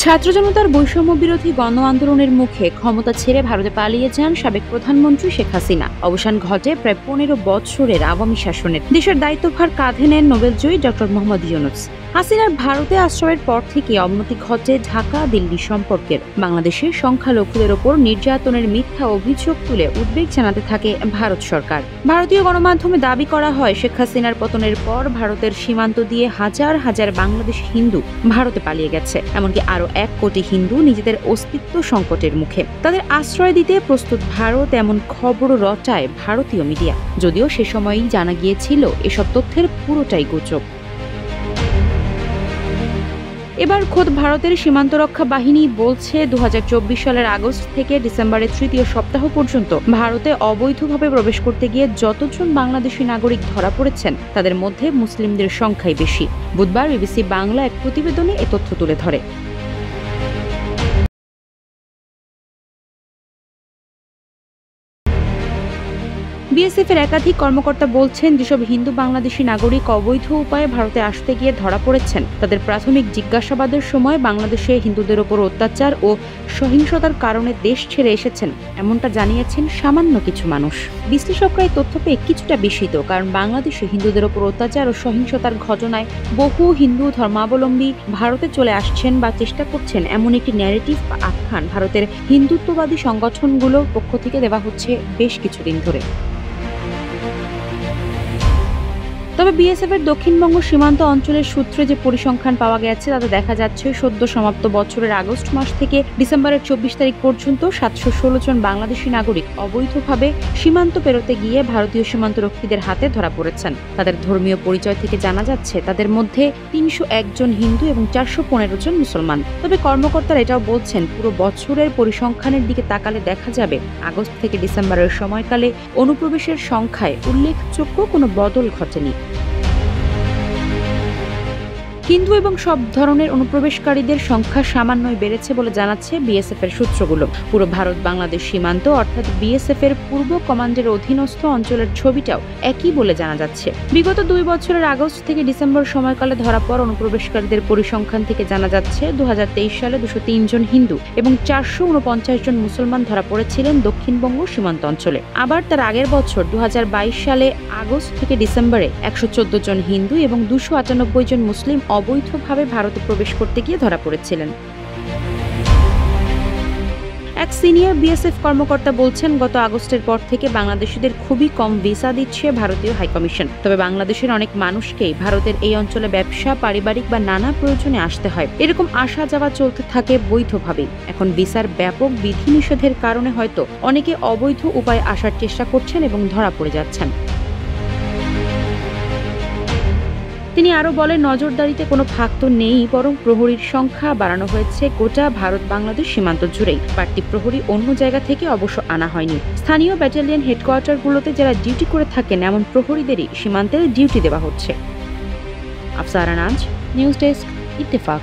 ছাত্র জনতার বৈষম্য বিরোধী গণ আন্দোলনের মুখে ক্ষমতা ছেড়ে ভারতে পালিয়ে যান সাবেক প্রধানমন্ত্রী শেখ হাসিনা। অবসান ঘটে প্রায় ১৫ বছরের আওয়ামী শাসনের। দেশের দায়িত্বভার কাঁধে নেন নোবেলজয়ী ডক্টর মোহাম্মদ ইউনূস। হাসিনার ভারতে আশ্রয়ের পর থেকে অবনতি ঘটে ঢাকা দিল্লি সম্পর্কের। বাংলাদেশের সংখ্যালঘুদের ওপর নির্যাতনের মিথ্যা অভিযোগ তুলে উদ্বেগ জানাতে থাকে ভারত সরকার। ভারতীয় গণমাধ্যমে দাবি করা হয়, শেখ হাসিনার পতনের পর ভারতের সীমান্ত দিয়ে হাজার হাজার বাংলাদেশি হিন্দু ভারতে পালিয়ে গেছে। এমনকি আরো ১ কোটি হিন্দু নিজেদের অস্তিত্ব সংকটের মুখে। তাদের আশ্রয় দিতে প্রস্তুত ভারত, এমন খবরও রটায় ভারতীয় মিডিয়া। যদিও সে সময়ই জানা গিয়েছিল এসব তথ্যের পুরোটাই গুজব। এবার খোদ ভারতের সীমান্তরক্ষা বাহিনী বলছে, ২০২৪ সালের আগস্ট থেকে ডিসেম্বরের তৃতীয় সপ্তাহ পর্যন্ত ভারতে অবৈধভাবে প্রবেশ করতে গিয়ে যতজন বাংলাদেশি নাগরিক ধরা পড়েছেন তাদের মধ্যে মুসলিমদের সংখ্যাই বেশি। বুধবার বিবিসি বাংলা এক প্রতিবেদনে এ তথ্য তুলে ধরে। বিএসএফ এর একাধিক কর্মকর্তা বলছেন, যেসব হিন্দু বাংলাদেশি নাগরিক অবৈধ উপায়ে ভারতে আসতে গিয়ে ধরা পড়েছেন তাদের প্রাথমিক জিজ্ঞাসাবাদের সময় বাংলাদেশে হিন্দুদের ওপর অত্যাচার ও সহিংসতার কারণে দেশ ছেড়ে এসেছেন, এমনটা জানিয়েছেন সামান্য কিছু মানুষ। বিশ্লেষকরা এই তথ্য পেয়ে কিছুটা বিস্মিত, কারণ বাংলাদেশে হিন্দুদের ওপর অত্যাচার ও সহিংসতার ঘটনায় বহু হিন্দু ধর্মাবলম্বী ভারতে চলে আসছেন বা চেষ্টা করছেন, এমন একটি ন্যারেটিভ বা আখ্যান ভারতের হিন্দুত্ববাদী সংগঠনগুলোর পক্ষ থেকে দেওয়া হচ্ছে বেশ কিছুদিন ধরে। তবে বিএসএফ এর দক্ষিণবঙ্গ সীমান্ত অঞ্চলের সূত্রে যে পরিসংখ্যান পাওয়া গেছে তাতে দেখা যাচ্ছে, সদ্য সমাপ্ত বছরের আগস্ট মাস থেকে ডিসেম্বরের ২৪ তারিখ পর্যন্ত ৭১৬ জন বাংলাদেশি নাগরিক অবৈধভাবে সীমান্ত পেরোতে গিয়ে ভারতীয় সীমান্তরক্ষীদের হাতে ধরা পড়েছেন। তাদের ধর্মীয় পরিচয় থেকে জানা যাচ্ছে তাদের মধ্যে ৩০১ জন হিন্দু এবং ৪১৫ জন মুসলমান। তবে কর্মকর্তারা এটাও বলছেন, পুরো বছরের পরিসংখ্যানের দিকে তাকালে দেখা যাবে আগস্ট থেকে ডিসেম্বরের সময়কালে অনুপ্রবেশের সংখ্যায় উল্লেখযোগ্য কোনো বদল ঘটেনি। হিন্দু এবং সব ধরনের অনুপ্রবেশকারীদের সংখ্যা সামান্যই বেড়েছে বলে জানাচ্ছে বিএসএফ এর সূত্রগুলো। পুরো ভারত বাংলাদেশ সীমান্ত অর্থাৎ বিএসএফ এর পূর্ব কমান্ডের অধীনস্থ অঞ্চলের ছবিটাও একই বলে জানা যাচ্ছে। বিগত ২ বছরের আগস্ট থেকে ডিসেম্বর সময়কালে ধরা পড়া অনুপ্রবেশকারীদের পরিসংখ্যান থেকে জানা যাচ্ছে, ২০২৩ সালে ২০৩ জন হিন্দু এবং ৪৪৯ জন মুসলমান ধরা পড়েছিলেন দক্ষিণবঙ্গ সীমান্ত অঞ্চলে। আবার তার আগের বছর ২০২২ সালে আগস্ট থেকে ডিসেম্বরে ১১৪ জন হিন্দু এবং ২৯৮ জন মুসলিম অবৈধভাবে ভারতে প্রবেশ করতে গিয়ে ধরা পড়েছিলেন। এক সিনিয়র বিএসএফ কর্মকর্তা বলছেন, গত আগস্টের পর থেকে বাংলাদেশিদের খুবই কম ভিসা দিচ্ছে ভারতীয় হাইকমিশন। তবে বাংলাদেশের অনেক মানুষকেই ভারতের এই অঞ্চলে ব্যবসা, পারিবারিক বা নানা প্রয়োজনে আসতে হয়। এরকম আসা যাওয়া চলতে থাকে বৈধভাবেই। এখন ভিসার ব্যাপক বিধিনিষেধের কারণে হয়তো অনেকে অবৈধ উপায়ে আসার চেষ্টা করছেন এবং ধরা পড়ে যাচ্ছেন। তিনি আরও বলেন, নজরদারিতে কোনো ফাঁক তো নেই, বরং প্রহরীর সংখ্যা বাড়ানো হয়েছে গোটা ভারত বাংলাদেশ সীমান্ত জুড়েই। বাড়তি প্রহরী অন্য জায়গা থেকে অবশ্য আনা হয়নি। স্থানীয় ব্যাটালিয়ন হেডকোয়ার্টারগুলোতে যারা ডিউটি করে থাকেন এমন প্রহরীদেরই সীমান্তের ডিউটি দেওয়া হচ্ছে। আফসারা নাজ, নিউজ ডেস্ক, ইত্তেফাক।